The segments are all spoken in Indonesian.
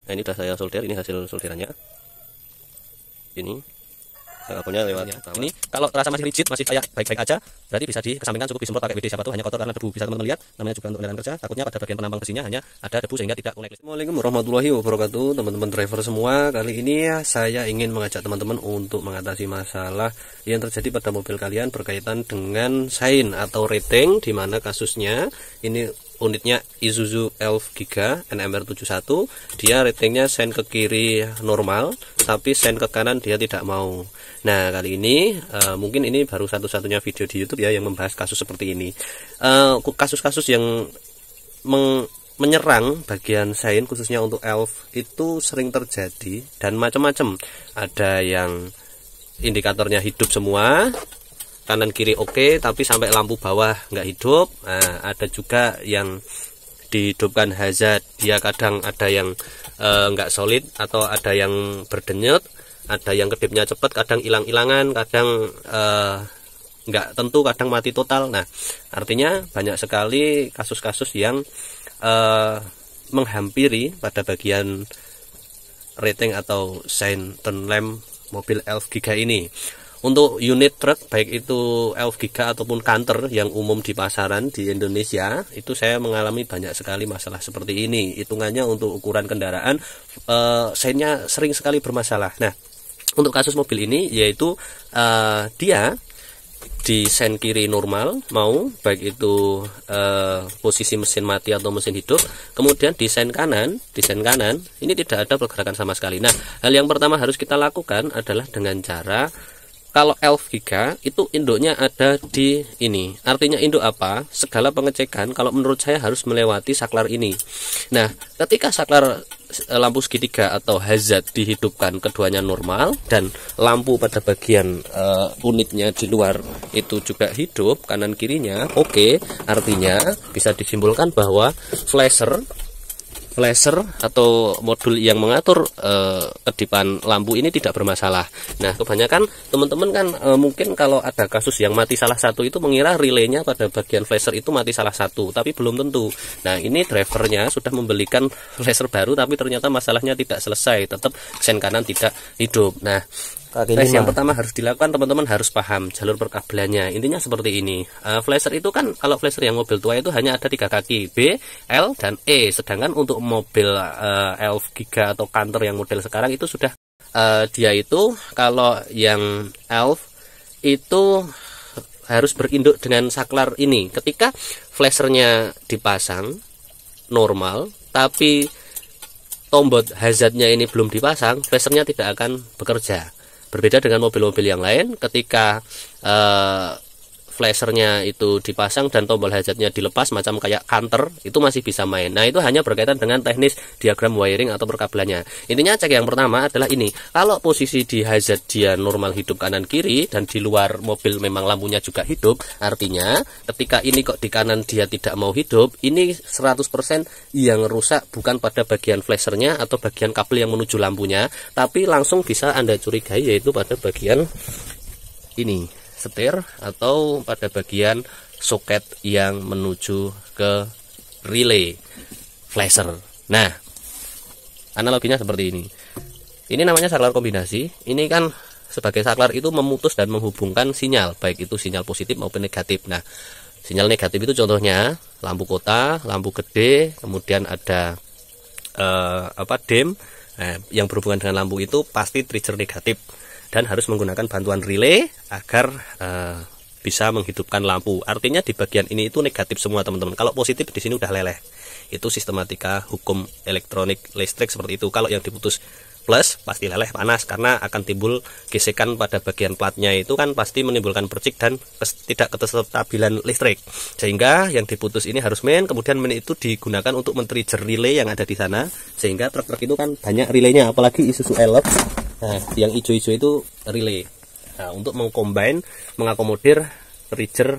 Nah, ini sudah saya solder, ini hasil solderannya. Ini karbonnya lewat bawah. Ini kalau terasa masih rigid, masih kayak baik-baik aja, berarti bisa dikesampingkan, cukup disemprot pakai WD, siapa tahu hanya kotor karena debu. Bisa teman-teman lihat, namanya juga untuk kendaraan kerja, takutnya pada bagian penambang besinya hanya ada debu sehingga tidak connect. Assalamualaikum warahmatullahi wabarakatuh, teman-teman driver semua. Kali ini saya ingin mengajak teman-teman untuk mengatasi masalah yang terjadi pada mobil kalian berkaitan dengan sein atau rating, di mana kasusnya ini unitnya Isuzu Elf Giga NMR71. Dia ratingnya sein ke kiri normal, tapi sein ke kanan dia tidak mau. Nah, kali ini mungkin ini baru satu-satunya video di YouTube ya yang membahas kasus seperti ini. Kasus-kasus yang menyerang bagian sein khususnya untuk Elf itu sering terjadi dan macam-macam. Ada yang indikatornya hidup semua, kanan kiri oke, tapi sampai lampu bawah nggak hidup. Nah, ada juga yang dihidupkan hazard, dia kadang ada yang nggak solid atau ada yang berdenyut, ada yang kedipnya cepat, kadang hilang-hilangan, kadang nggak tentu, kadang mati total. Nah, artinya banyak sekali kasus-kasus yang menghampiri pada bagian rating atau sein turn lamp mobil Elf Giga ini. Untuk unit truk baik itu Elf Giga ataupun Canter yang umum di pasaran di Indonesia, itu saya mengalami banyak sekali masalah seperti ini. Hitungannya untuk ukuran kendaraan, seinnya sering sekali bermasalah. Nah, untuk kasus mobil ini yaitu dia di sein kiri normal mau, baik itu posisi mesin mati atau mesin hidup. Kemudian di sein kanan ini tidak ada pergerakan sama sekali. Nah, hal yang pertama harus kita lakukan adalah dengan cara, kalau Elf Giga itu induknya ada di ini. Artinya induk apa? Segala pengecekan kalau menurut saya harus melewati saklar ini. Nah, ketika saklar lampu segitiga atau hazard dihidupkan, keduanya normal, dan lampu pada bagian unitnya di luar itu juga hidup, kanan kirinya oke, artinya bisa disimpulkan bahwa flasher atau modul yang mengatur kedipan lampu ini tidak bermasalah. Nah, kebanyakan teman-teman kan mungkin kalau ada kasus yang mati salah satu itu mengira relaynya pada bagian flasher itu mati salah satu, tapi belum tentu. Nah, ini drivernya sudah membelikan flasher baru, tapi ternyata masalahnya tidak selesai, tetap sein kanan tidak hidup. Nah, tes yang pertama harus dilakukan, teman-teman harus paham jalur perkabelannya. Intinya seperti ini. Flasher itu kan, kalau flasher yang mobil tua itu hanya ada 3 kaki, B, L, dan E. Sedangkan untuk mobil Elf Giga atau Canter yang model sekarang itu sudah dia itu, kalau yang Elf itu harus berinduk dengan saklar ini. Ketika flashernya dipasang normal, tapi tombol hazardnya ini belum dipasang, flashernya tidak akan bekerja. Berbeda dengan mobil-mobil yang lain, ketika flashernya itu dipasang dan tombol hazardnya dilepas macam kayak Canter, itu masih bisa main. Nah, itu hanya berkaitan dengan teknis diagram wiring atau perkabelannya. Intinya cek yang pertama adalah ini. Kalau posisi di hazard dia normal hidup kanan kiri dan di luar mobil memang lampunya juga hidup, artinya ketika ini kok di kanan dia tidak mau hidup, ini 100% yang rusak bukan pada bagian flashernya atau bagian kabel yang menuju lampunya, tapi langsung bisa Anda curigai yaitu pada bagian ini, setir, atau pada bagian soket yang menuju ke relay flasher. Nah, analoginya seperti ini. Ini namanya saklar kombinasi. Ini kan sebagai saklar itu memutus dan menghubungkan sinyal, baik itu sinyal positif maupun negatif. Nah, sinyal negatif itu contohnya lampu kota, lampu gede, kemudian ada dim. Nah, yang berhubungan dengan lampu itu pasti trigger negatif dan harus menggunakan bantuan relay agar bisa menghidupkan lampu. Artinya di bagian ini itu negatif semua, teman-teman. Kalau positif di sini udah leleh. Itu sistematika hukum elektronik listrik seperti itu. Kalau yang diputus plus pasti leleh, panas, karena akan timbul gesekan pada bagian platnya, itu kan pasti menimbulkan percik dan tidak kestabilan listrik, sehingga yang diputus ini harus main, kemudian main itu digunakan untuk men-trigger relay yang ada di sana, sehingga truk-truk itu kan banyak relaynya, apalagi Isuzu Elf. Nah, yang hijau-hijau itu relay. Nah, untuk mengcombine, mengakomodir trigger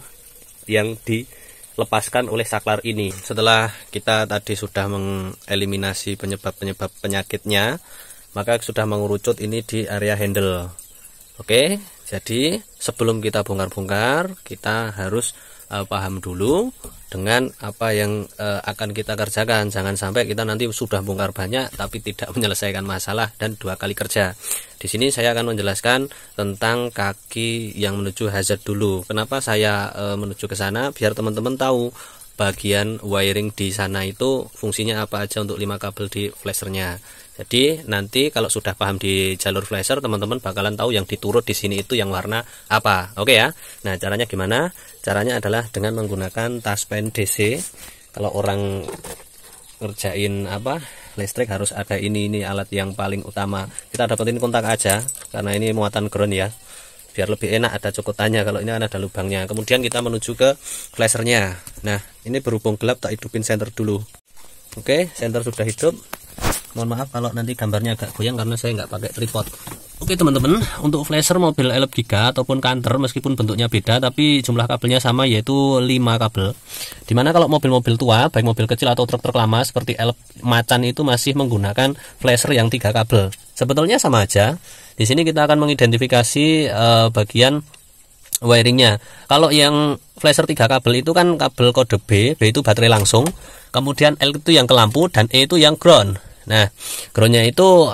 yang dilepaskan oleh saklar ini. Setelah kita tadi sudah mengeliminasi penyebab-penyebab penyakitnya, maka sudah mengerucut ini di area handle. Oke, jadi sebelum kita bongkar-bongkar, kita harus paham dulu dengan apa yang akan kita kerjakan. Jangan sampai kita nanti sudah bongkar banyak tapi tidak menyelesaikan masalah dan 2 kali kerja. Di sini saya akan menjelaskan tentang kaki yang menuju hazard dulu. Kenapa saya menuju ke sana? Biar teman-teman tahu bagian wiring di sana itu fungsinya apa aja untuk 5 kabel di flashernya. Jadi nanti kalau sudah paham di jalur flasher, teman-teman bakalan tahu yang diturut di sini itu yang warna apa. Oke ya. Nah, caranya gimana? Caranya adalah dengan menggunakan touchpen DC. Kalau orang ngerjain listrik harus ada ini alat yang paling utama. Kita dapetin kontak aja karena ini muatan ground ya. Biar lebih enak ada cokotannya, kalau ini ada lubangnya. Kemudian kita menuju ke flashernya. Nah, ini berhubung gelap, tak hidupin senter dulu. Oke, senter sudah hidup. Mohon maaf kalau nanti gambarnya agak goyang karena saya nggak pakai tripod. Oke teman-teman, untuk flasher mobil elep giga ataupun kanter meskipun bentuknya beda tapi jumlah kabelnya sama, yaitu 5 kabel. Dimana kalau mobil-mobil tua, baik mobil kecil atau truk-truk lama seperti elep macan itu masih menggunakan flasher yang 3 kabel. Sebetulnya sama aja. Di sini kita akan mengidentifikasi bagian wiringnya. Kalau yang flasher 3 kabel itu kan kabel kode B itu baterai langsung, kemudian L itu yang ke lampu dan E itu yang ground. Nah, groundnya itu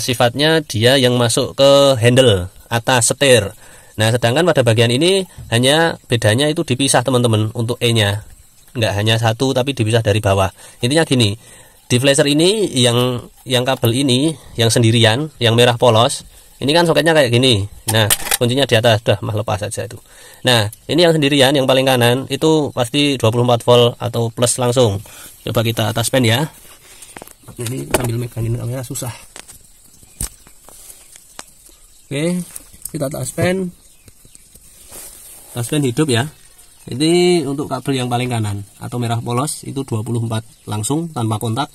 sifatnya dia yang masuk ke handle atas setir. Nah, sedangkan pada bagian ini hanya bedanya itu dipisah teman-teman untuk E-nya. Nggak hanya satu tapi dipisah dari bawah. Intinya gini, di flasher ini yang kabel ini yang sendirian, yang merah polos, ini kan soketnya kayak gini. Nah, kuncinya di atas, udah mah lepas aja itu. Nah, ini yang sendirian, yang paling kanan itu pasti 24 volt atau plus langsung. Coba kita atas pen ya. Ini sambil megangin kamera susah. Oke, kita taspen hidup ya. Ini untuk kabel yang paling kanan atau merah polos itu 24 langsung tanpa kontak.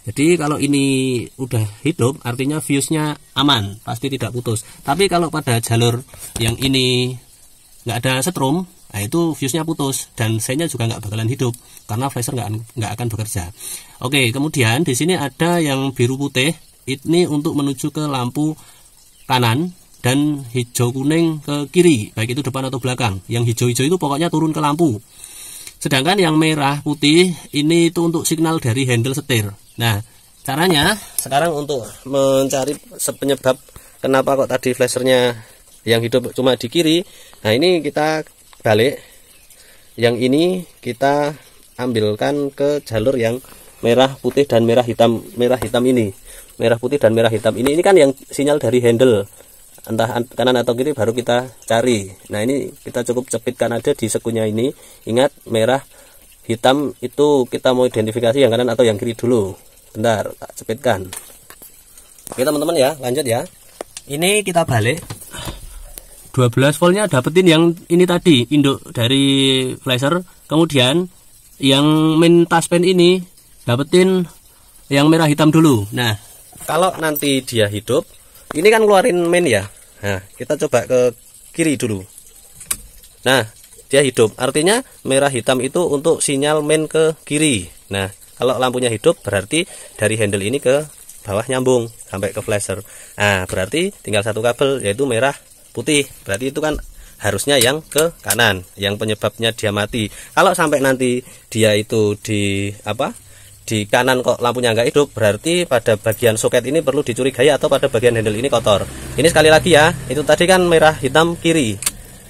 Jadi kalau ini udah hidup artinya fuse-nya aman, pasti tidak putus. Tapi kalau pada jalur yang ini nggak ada setrum, nah itu fuse-nya putus dan senya juga nggak bakalan hidup karena flasher nggak akan bekerja. Oke, kemudian di sini ada yang biru putih, ini untuk menuju ke lampu kanan dan hijau kuning ke kiri, baik itu depan atau belakang. Yang hijau-hijau itu pokoknya turun ke lampu. Sedangkan yang merah putih ini itu untuk signal dari handle setir. Nah, caranya sekarang untuk mencari penyebab kenapa kok tadi flashernya yang hidup cuma di kiri. Nah, ini kita balik, yang ini kita ambilkan ke jalur yang merah putih dan merah hitam ini. Merah putih dan merah hitam ini kan yang sinyal dari handle, entah kanan atau kiri baru kita cari. Nah, ini kita cukup cepitkan aja di sekunya ini. Ingat, merah hitam itu kita mau identifikasi yang kanan atau yang kiri dulu. Bentar, tak cepitkan. Oke teman-teman ya, lanjut ya. Ini kita balik, 12 voltnya dapetin yang ini tadi, induk dari flasher. Kemudian yang main touchpen ini dapetin yang merah hitam dulu. Nah, kalau nanti dia hidup, ini kan keluarin main ya. Nah, kita coba ke kiri dulu. Nah, dia hidup, artinya merah hitam itu untuk sinyal main ke kiri. Nah, kalau lampunya hidup berarti dari handle ini ke bawah nyambung sampai ke flasher. Nah, berarti tinggal satu kabel yaitu merah putih. Berarti itu kan harusnya yang ke kanan, yang penyebabnya dia mati. Kalau sampai nanti dia itu di kanan kok lampunya nggak hidup, berarti pada bagian soket ini perlu dicurigai atau pada bagian handle ini kotor. Ini sekali lagi ya, itu tadi kan merah hitam kiri,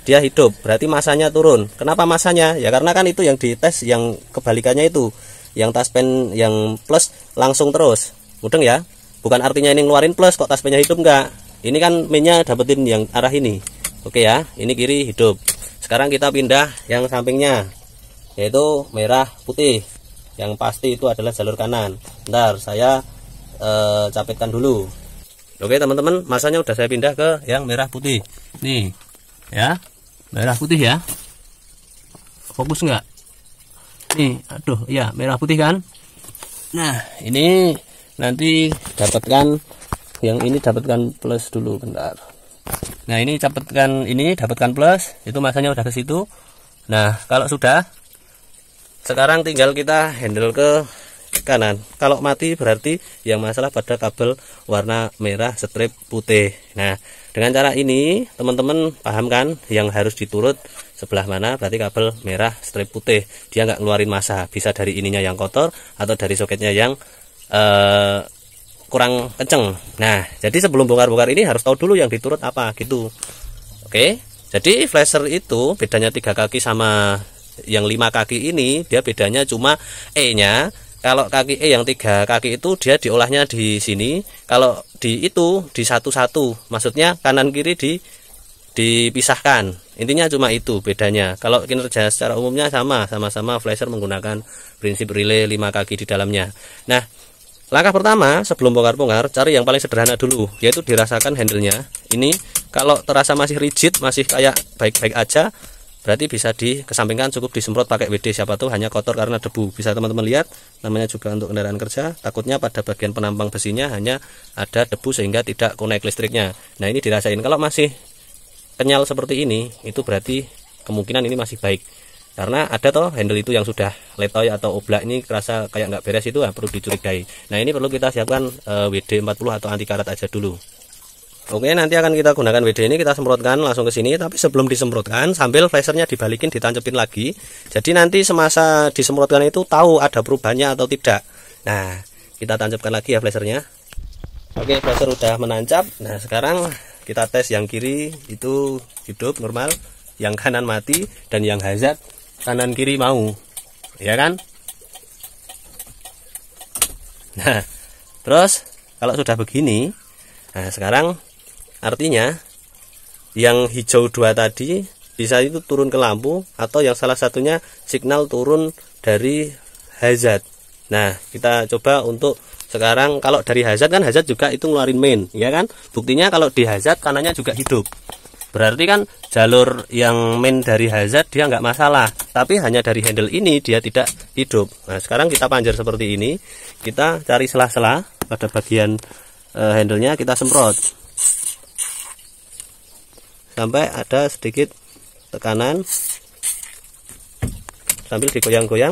dia hidup, berarti masanya turun. Kenapa masanya? Ya karena kan itu yang dites, yang kebalikannya itu, yang touchpen yang plus langsung terus, mudeng ya. Bukan artinya ini ngeluarin plus kok touchpennya hidup, enggak. Ini kan mainnya dapetin yang arah ini. Oke ya, ini kiri hidup. Sekarang kita pindah yang sampingnya, yaitu merah putih. Yang pasti itu adalah jalur kanan. Bentar, saya capitkan dulu. Oke teman-teman, masanya udah saya pindah ke yang merah putih. Nih, ya, merah putih ya. Fokus nggak? Nih, aduh, ya merah putih kan. Nah, ini nanti dapatkan yang ini, dapatkan plus dulu, bentar. Nah, ini dapatkan plus, itu masanya udah ke situ. Nah, kalau sudah, sekarang tinggal kita handle ke kanan. Kalau mati berarti yang masalah pada kabel warna merah strip putih. Nah, dengan cara ini teman-teman paham kan yang harus diturut sebelah mana, berarti kabel merah strip putih. Dia nggak ngeluarin massa, bisa dari ininya yang kotor atau dari soketnya yang kurang kenceng. Nah, jadi sebelum bongkar-bongkar ini harus tahu dulu yang diturut apa gitu. Oke, jadi flasher itu bedanya 3 kaki sama yang 5 kaki ini, dia bedanya cuma E-nya. Kalau kaki E yang 3 kaki itu dia diolahnya di sini, kalau di itu di satu-satu, maksudnya kanan kiri dipisahkan. Intinya cuma itu bedanya. Kalau kinerja secara umumnya sama-sama flasher menggunakan prinsip relay 5 kaki di dalamnya. Nah, langkah pertama sebelum bongkar-bongkar, cari yang paling sederhana dulu, yaitu dirasakan handle-nya. Ini kalau terasa masih rigid, masih kayak baik-baik aja, berarti bisa dikesampingkan, cukup disemprot pakai WD, siapa tahu hanya kotor karena debu. Bisa teman-teman lihat, namanya juga untuk kendaraan kerja, takutnya pada bagian penampang besinya hanya ada debu sehingga tidak connect listriknya. Nah, ini dirasain. Kalau masih kenyal seperti ini, itu berarti kemungkinan ini masih baik. Karena ada toh handle itu yang sudah letoy atau oblak, ini kerasa kayak nggak beres, itu perlu dicurigai. Nah, ini perlu kita siapkan WD 40 atau anti karat aja dulu. Oke, nanti akan kita gunakan WD ini, kita semprotkan langsung ke sini. Tapi sebelum disemprotkan, sambil flashernya dibalikin, ditancepin lagi. Jadi nanti semasa disemprotkan itu tahu ada perubahannya atau tidak. Nah, kita tancapkan lagi ya flashernya. Oke, flasher udah menancap. Nah, sekarang kita tes yang kiri itu hidup normal, yang kanan mati, dan yang hazard kanan kiri mau, ya kan? Nah, terus kalau sudah begini, nah sekarang artinya yang hijau 2 tadi bisa itu turun ke lampu, atau yang salah satunya signal turun dari hazard. Nah, kita coba untuk sekarang, kalau dari hazard kan hazard juga itu ngeluarin main, ya kan? Buktinya kalau di hazard kanannya juga hidup. Berarti kan jalur yang main dari hazard dia nggak masalah, tapi hanya dari handle ini dia tidak hidup. Nah, sekarang kita panjer seperti ini, kita cari sela-sela pada bagian handlenya, kita semprot sampai ada sedikit tekanan sambil digoyang-goyang.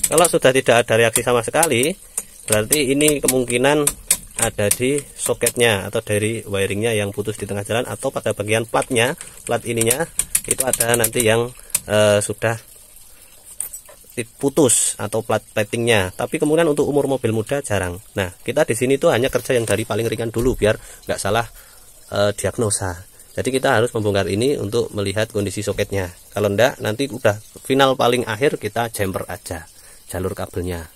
Kalau sudah tidak ada reaksi sama sekali, berarti ini kemungkinan ada di soketnya atau dari wiringnya yang putus di tengah jalan, atau pada bagian platnya, plat ininya itu ada nanti yang sudah putus atau plat platingnya. Tapi kemudian untuk umur mobil muda jarang. Nah, kita di sini tuh hanya kerja yang dari paling ringan dulu biar nggak salah diagnosa. Jadi kita harus membongkar ini untuk melihat kondisi soketnya. Kalau enggak, nanti udah final paling akhir kita jumper aja jalur kabelnya.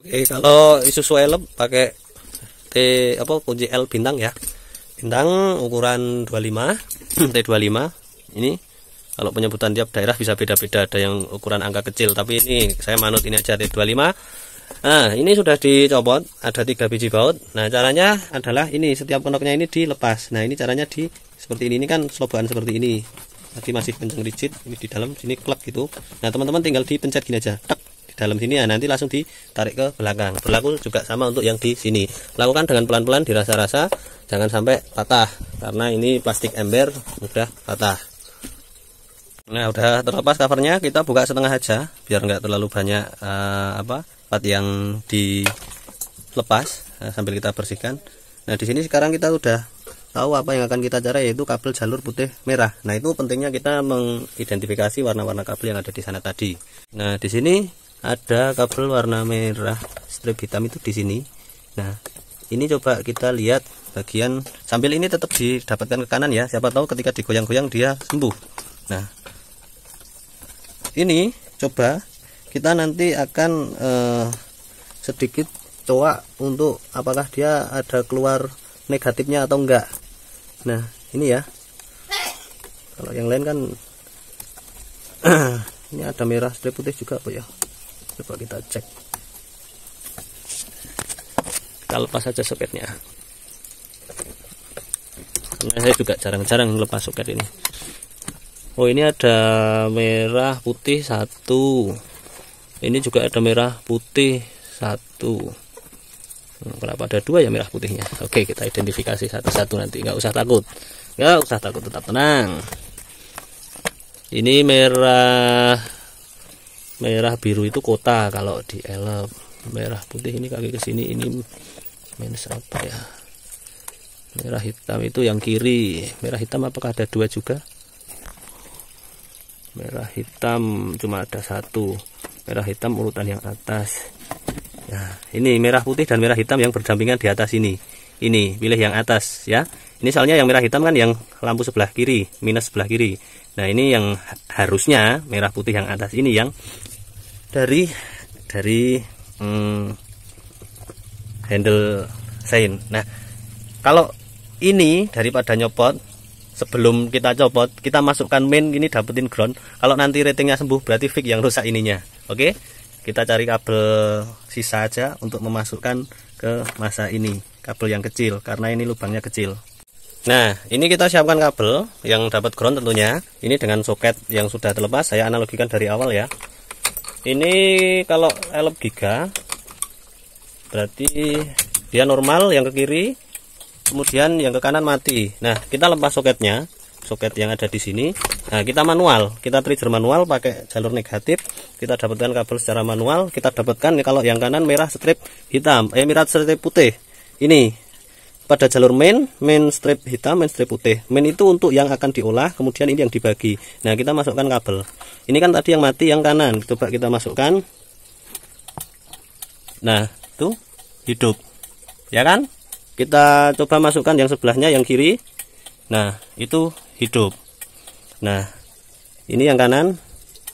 Oke, kalau Isuzu Elep pakai kunci L bintang ya. Bintang ukuran 25 T25. Ini kalau penyebutan tiap daerah bisa beda-beda, ada yang ukuran angka kecil, tapi ini saya manut ini aja T25. Nah, ini sudah dicopot, ada 3 biji baut. Nah, caranya adalah ini, setiap konoknya ini dilepas. Nah, ini caranya seperti ini kan selobokan seperti ini. Tadi masih kencang rigid, ini di dalam sini klek gitu. Nah, teman-teman tinggal dipencet gini aja, tek, di dalam sini. Nah, nanti langsung ditarik ke belakang. Berlaku juga sama untuk yang di sini. Lakukan dengan pelan-pelan, dirasa-rasa, jangan sampai patah karena ini plastik ember mudah patah. Nah, udah terlepas covernya, kita buka setengah aja biar nggak terlalu banyak part yang dilepas. Nah, sambil kita bersihkan. Nah, di sini sekarang kita udah tahu apa yang akan kita cari, yaitu kabel jalur putih merah. Nah, itu pentingnya kita mengidentifikasi warna-warna kabel yang ada di sana tadi. Nah, di sini ada kabel warna merah strip hitam itu di sini. Nah, ini coba kita lihat bagian, sambil ini tetap didapatkan ke kanan ya, siapa tahu ketika digoyang-goyang dia sembuh. Nah, ini coba kita nanti akan sedikit coba untuk apakah dia ada keluar negatifnya atau enggak. Nah, ini ya, kalau yang lain kan ini ada merah strip putih juga apa ya, coba kita cek. Kita lepas saja soketnya, karena saya juga jarang-jarang lepas soket ini. Oh, ini ada merah putih 1. Ini juga ada merah putih 1. Kenapa ada 2 ya merah putihnya? Oke, kita identifikasi satu-satu nanti. Nggak usah takut. Nggak usah takut, tetap tenang. Ini merah biru itu kota kalau di elep. Merah putih ini kaki ke sini, ini minus apa ya? Merah hitam itu yang kiri. Merah hitam apakah ada dua juga? Merah hitam cuma ada satu. Merah hitam urutan yang atas. Nah, ini merah putih dan merah hitam yang berdampingan di atas ini. Ini pilih yang atas ya. Ini soalnya yang merah hitam kan yang lampu sebelah kiri, minus sebelah kiri. Nah, ini yang harusnya merah putih yang atas ini yang dari handle sein. Nah, kalau ini daripada nyopot, sebelum kita copot kita masukkan main, ini dapetin ground. Kalau nanti ratingnya sembuh berarti fix yang rusak ininya. Oke, kita cari kabel sisa aja untuk memasukkan ke masa ini, kabel yang kecil karena ini lubangnya kecil. Nah, ini kita siapkan kabel yang dapat ground tentunya. Ini dengan soket yang sudah terlepas, saya analogikan dari awal ya. Ini kalau elep giga berarti dia normal yang ke kiri, kemudian yang ke kanan mati. Nah, kita lepas soketnya, soket yang ada di sini. Nah, kita manual, kita trigger manual pakai jalur negatif. Kita dapatkan kabel secara manual. Kita dapatkan kalau yang kanan merah strip hitam, merah strip putih. Ini pada jalur main strip hitam, main strip putih. Main itu untuk yang akan diolah, kemudian ini yang dibagi. Nah, kita masukkan kabel. Ini kan tadi yang mati yang kanan. Coba kita masukkan. Nah, tuh hidup. Ya kan? Kita coba masukkan yang sebelahnya yang kiri. Nah, itu hidup. Nah, ini yang kanan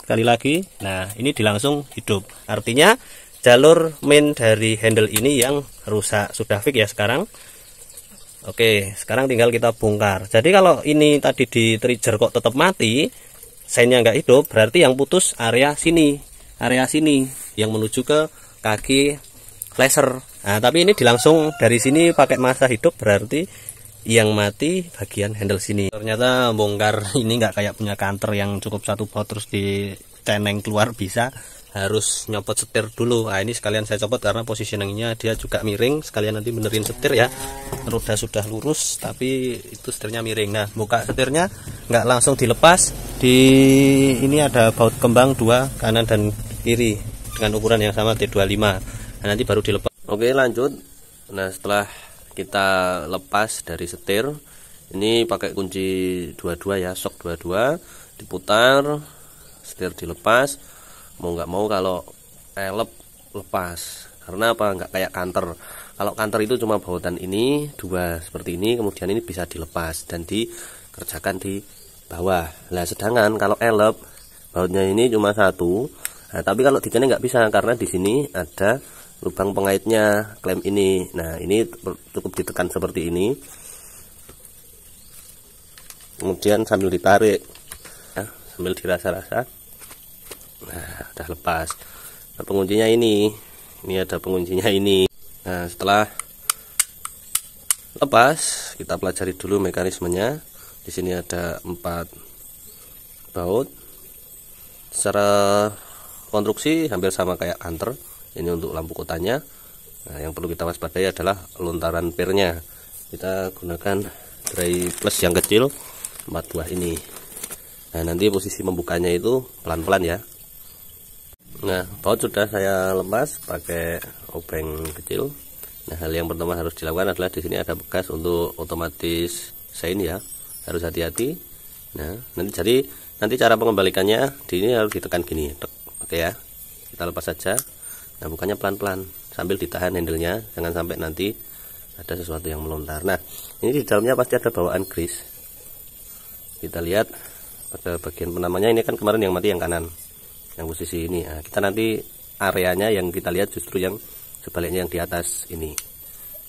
sekali lagi. Nah, ini dilangsung hidup. Artinya jalur main dari handle ini yang rusak. Sudah fix ya sekarang. Oke, sekarang tinggal kita bongkar. Jadi kalau ini tadi di trigger kok tetap mati, seinnya nggak hidup, berarti yang putus area sini yang menuju ke kaki flasher. Nah, tapi ini dilangsung dari sini pakai masa hidup, berarti yang mati bagian handle sini. Ternyata bongkar ini nggak kayak punya kantor yang cukup satu baut terus diceneng keluar, bisa harus nyopot setir dulu. Nah, ini sekalian saya copot karena positioningnya dia juga miring, sekalian nanti benerin setir ya. Roda sudah lurus tapi itu setirnya miring. Nah, buka setirnya nggak langsung dilepas. Ini ada baut kembang dua kanan dan kiri dengan ukuran yang sama T25. Nah, nanti baru dilepas. Oke, lanjut. Nah, setelah kita lepas dari setir, ini pakai kunci dua-dua ya, shock dua-dua, diputar, setir dilepas. Mau nggak mau kalau elep lepas, karena apa? Nggak kayak kantor. Kalau kantor itu cuma bautan ini dua seperti ini, kemudian ini bisa dilepas dan dikerjakan di bawah. Nah, sedangkan kalau elep bautnya ini cuma satu. Nah, tapi kalau dikenai nggak bisa karena di sini ada lubang pengaitnya, klem ini. Nah, ini cukup ditekan seperti ini, kemudian sambil ditarik ya, sambil dirasa-rasa. Nah, udah lepas. Nah, penguncinya ini ada penguncinya ini. Nah, setelah lepas, kita pelajari dulu mekanismenya. Di sini ada 4 baut. Secara konstruksi hampir sama kayak kantor. Ini untuk lampu kotanya. Nah, yang perlu kita waspadai adalah lontaran pirnya. Kita gunakan dry plus yang kecil 4 buah ini. Nah, nanti posisi membukanya itu pelan-pelan ya. Nah, baut sudah saya lepas pakai obeng kecil. Nah, hal yang pertama harus dilakukan adalah di sini ada bekas untuk otomatis sein ya, harus hati-hati. Nah, nanti cara pengembalikannya di ini harus ditekan gini. Oke ya, kita lepas saja. Nah, bukannya pelan-pelan sambil ditahan handlenya, jangan sampai nanti ada sesuatu yang melontar. Nah, ini di dalamnya pasti ada bawaan grease. Kita lihat pada bagian penamanya, ini kan kemarin yang mati yang kanan, yang posisi ini. Nah, kita nanti areanya yang kita lihat justru yang sebaliknya yang di atas ini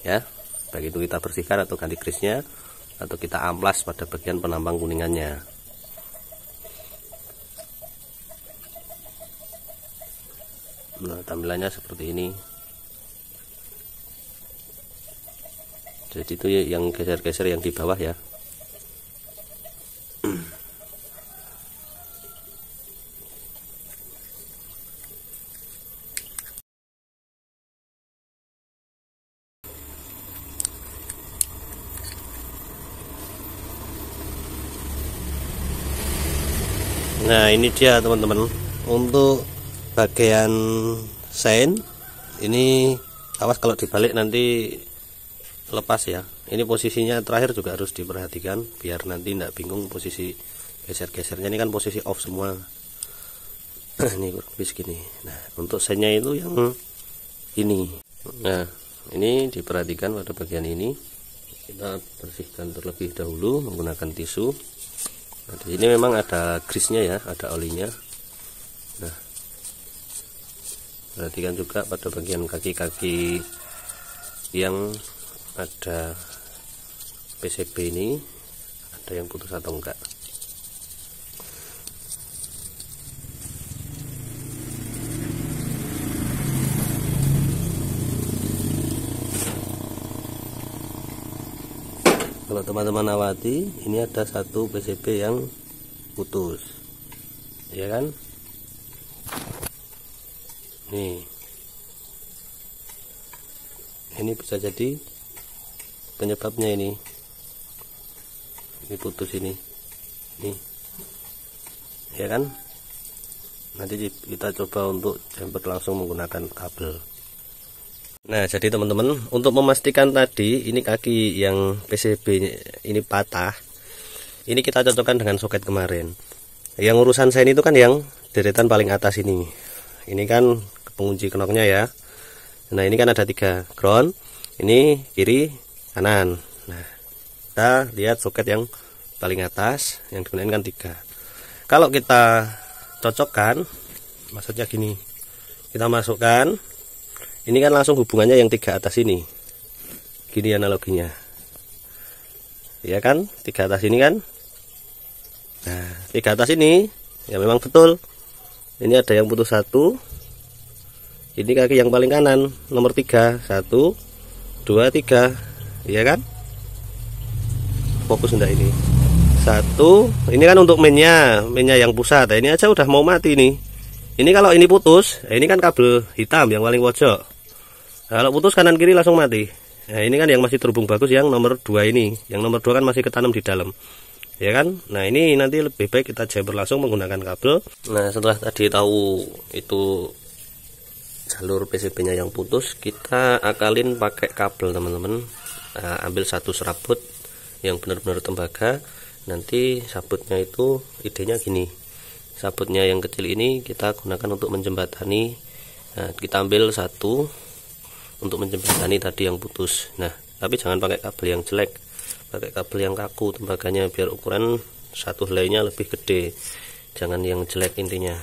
ya. Baik itu kita bersihkan atau ganti grease-nya, atau kita amplas pada bagian penampang kuningannya. Nah, tampilannya seperti ini. Jadi itu yang geser-geser yang di bawah ya. Nah ini dia teman-teman, untuk bagian sein ini awas kalau dibalik nanti lepas ya. Ini posisinya terakhir juga harus diperhatikan biar nanti tidak bingung posisi geser-gesernya. Ini kan posisi off semua. Ini kurang lebih segini. Nah untuk seinnya itu yang ini. Nah ini diperhatikan pada bagian ini, kita bersihkan terlebih dahulu menggunakan tisu. Nah, di sini memang ada grease-nya ya, ada olinya. Nah perhatikan juga pada bagian kaki-kaki yang ada PCB ini, ada yang putus atau enggak. Kalau teman-teman awati, ini ada satu PCB yang putus, ya kan? Nih, ini bisa jadi penyebabnya ini putus ini, ya kan? Nanti kita coba untuk jemput langsung menggunakan kabel. Nah jadi teman-teman, untuk memastikan tadi ini kaki yang PCB ini patah, ini kita cocokkan dengan soket kemarin. Yang urusan sein itu kan yang deretan paling atas ini kan pengunci knoknya ya. Nah ini kan ada 3 ground, ini kiri kanan. Nah kita lihat soket yang paling atas yang digunakan kan 3. Kalau kita cocokkan, maksudnya gini, kita masukkan ini kan langsung hubungannya yang 3 atas ini, gini analoginya, ya kan? 3 atas ini kan. Nah 3 atas ini ya memang betul, ini ada yang putus 1. Ini kaki yang paling kanan nomor 3, 1 2 3, ya kan? Fokus enggak ini 1, ini kan untuk mainnya yang pusat. Nah, ini aja udah mau mati nih. Ini kalau ini putus, ini kan kabel hitam yang paling pojok. Kalau putus kanan kiri langsung mati. Nah ini kan yang masih terhubung bagus yang nomor 2 ini. Yang nomor 2 kan masih ketanam di dalam, ya kan? Nah ini nanti lebih baik kita jember langsung menggunakan kabel. Nah setelah tadi tahu itu jalur PCB nya yang putus, kita akalin pakai kabel teman-teman. Nah, ambil satu serabut yang benar-benar tembaga. Nanti sabutnya itu idenya gini, sabutnya yang kecil ini kita gunakan untuk menjembatani. Nah kita ambil satu untuk menjembatani tadi yang putus. Nah tapi jangan pakai kabel yang jelek, pakai kabel yang kaku tembaganya biar ukuran satu helainya lebih gede, jangan yang jelek intinya.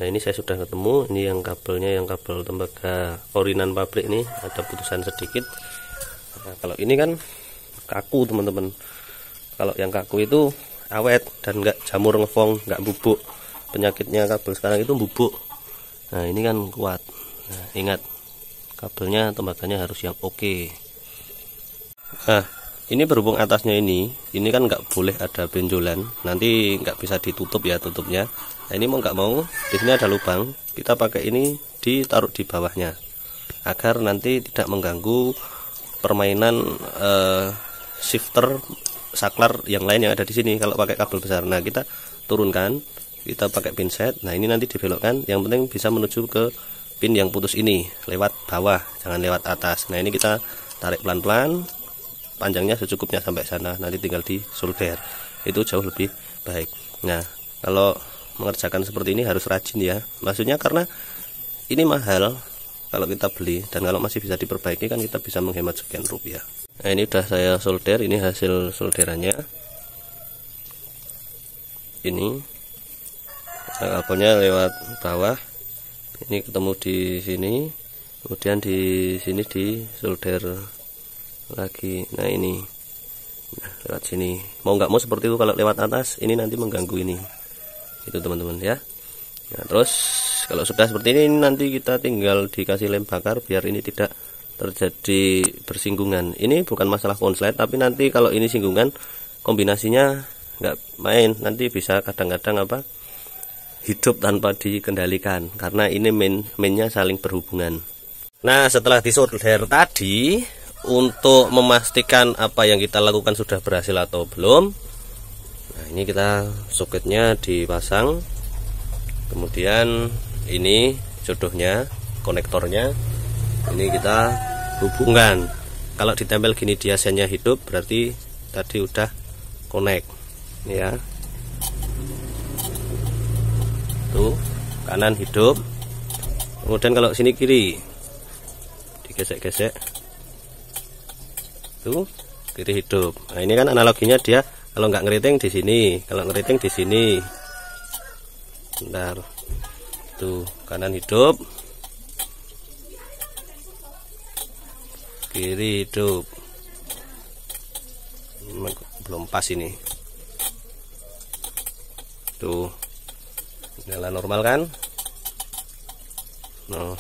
Nah ini saya sudah ketemu, ini yang kabelnya, yang kabel tembaga orinan pabrik ini ada putusan sedikit. Nah, kalau ini kan kaku teman-teman, kalau yang kaku itu awet dan enggak jamur ngefong, enggak bubuk. Penyakitnya kabel sekarang itu bubuk. Nah ini kan kuat. Nah, ingat kabelnya tembaganya harus yang oke. Nah ini berhubung atasnya ini kan nggak boleh ada benjolan, nanti nggak bisa ditutup ya tutupnya. Nah ini mau nggak mau di sini ada lubang, kita pakai ini ditaruh di bawahnya agar nanti tidak mengganggu permainan shifter saklar yang lain yang ada di sini kalau pakai kabel besar. Nah kita turunkan, kita pakai pinset. Nah ini nanti dibelokkan, yang penting bisa menuju ke pin yang putus ini lewat bawah, jangan lewat atas. Nah ini kita tarik pelan-pelan, panjangnya secukupnya sampai sana, nanti tinggal di solder, itu jauh lebih baik. Nah kalau mengerjakan seperti ini harus rajin ya, maksudnya karena ini mahal kalau kita beli, dan kalau masih bisa diperbaiki kan kita bisa menghemat sekian rupiah. Nah ini udah saya solder, ini hasil solderannya ini. Nah, kabelnya lewat bawah, ini ketemu di sini, kemudian di sini di solder lagi. Nah ini, nah, lewat sini. Mau nggak mau seperti itu, kalau lewat atas ini nanti mengganggu ini. Itu teman-teman ya. Nah terus kalau sudah seperti ini nanti kita tinggal dikasih lem bakar biar ini tidak terjadi bersinggungan. Ini bukan masalah konslet, tapi nanti kalau ini singgungan kombinasinya nggak main, nanti bisa kadang-kadang hidup tanpa dikendalikan karena ini mainnya saling berhubungan. Nah setelah disolder tadi, untuk memastikan apa yang kita lakukan sudah berhasil atau belum, Nah, ini kita soketnya dipasang, kemudian ini jodohnya, konektornya ini kita hubungkan. Kalau ditempel gini dia sennya hidup, berarti tadi udah connect ya. Tuh kanan hidup, kemudian kalau sini kiri digesek-gesek, tuh kiri hidup. Nah ini kan analoginya dia kalau nggak ngeriting di sini, kalau ngeriting di sini. Bentar, tuh kanan hidup, kiri hidup. Belum pas ini. Tuh nyala normal kan. Nah,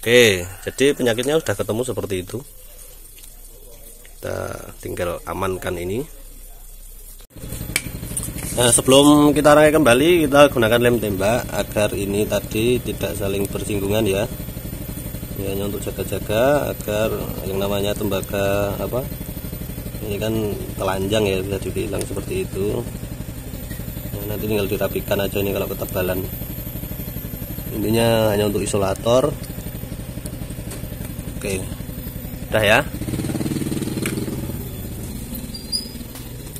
oke, jadi penyakitnya sudah ketemu seperti itu. Kita tinggal amankan ini. Nah, sebelum kita rangkai kembali, kita gunakan lem tembak agar ini tadi tidak saling bersinggungan ya. Ya, hanya untuk jaga-jaga agar yang namanya tembaga apa? Ini kan telanjang ya, bisa dibilang seperti itu. Nah, nanti tinggal dirapikan aja ini kalau ketebalan. Intinya hanya untuk isolator. Oke, udah ya.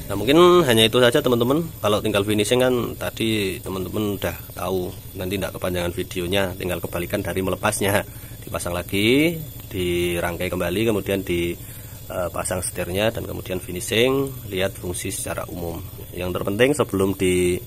Nah, mungkin hanya itu saja teman-teman. Kalau tinggal finishing kan tadi teman-teman udah tahu. Nanti tidak kepanjangan videonya, tinggal kebalikan dari melepasnya. Dipasang lagi, dirangkai kembali, kemudian dipasang setirnya, dan kemudian finishing. Lihat fungsi secara umum. Yang terpenting sebelum di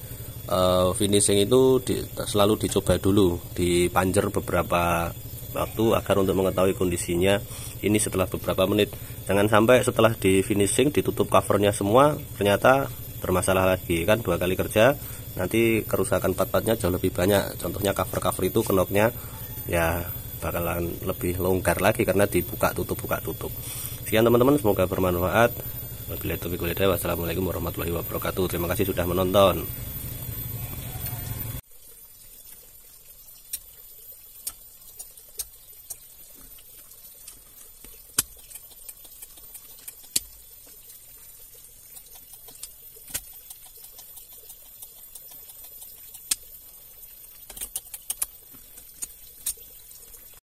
finishing itu selalu dicoba dulu, dipanjer beberapa waktu agar untuk mengetahui kondisinya ini setelah beberapa menit. Jangan sampai setelah di finishing ditutup covernya semua ternyata bermasalah lagi, kan 2 kali kerja nanti kerusakan part-partnya jauh lebih banyak. Contohnya cover itu kenopnya ya bakalan lebih longgar lagi karena dibuka tutup buka tutup. Sekian teman-teman, semoga bermanfaat. Wassalamualaikum warahmatullahi wabarakatuh. Terima kasih sudah menonton.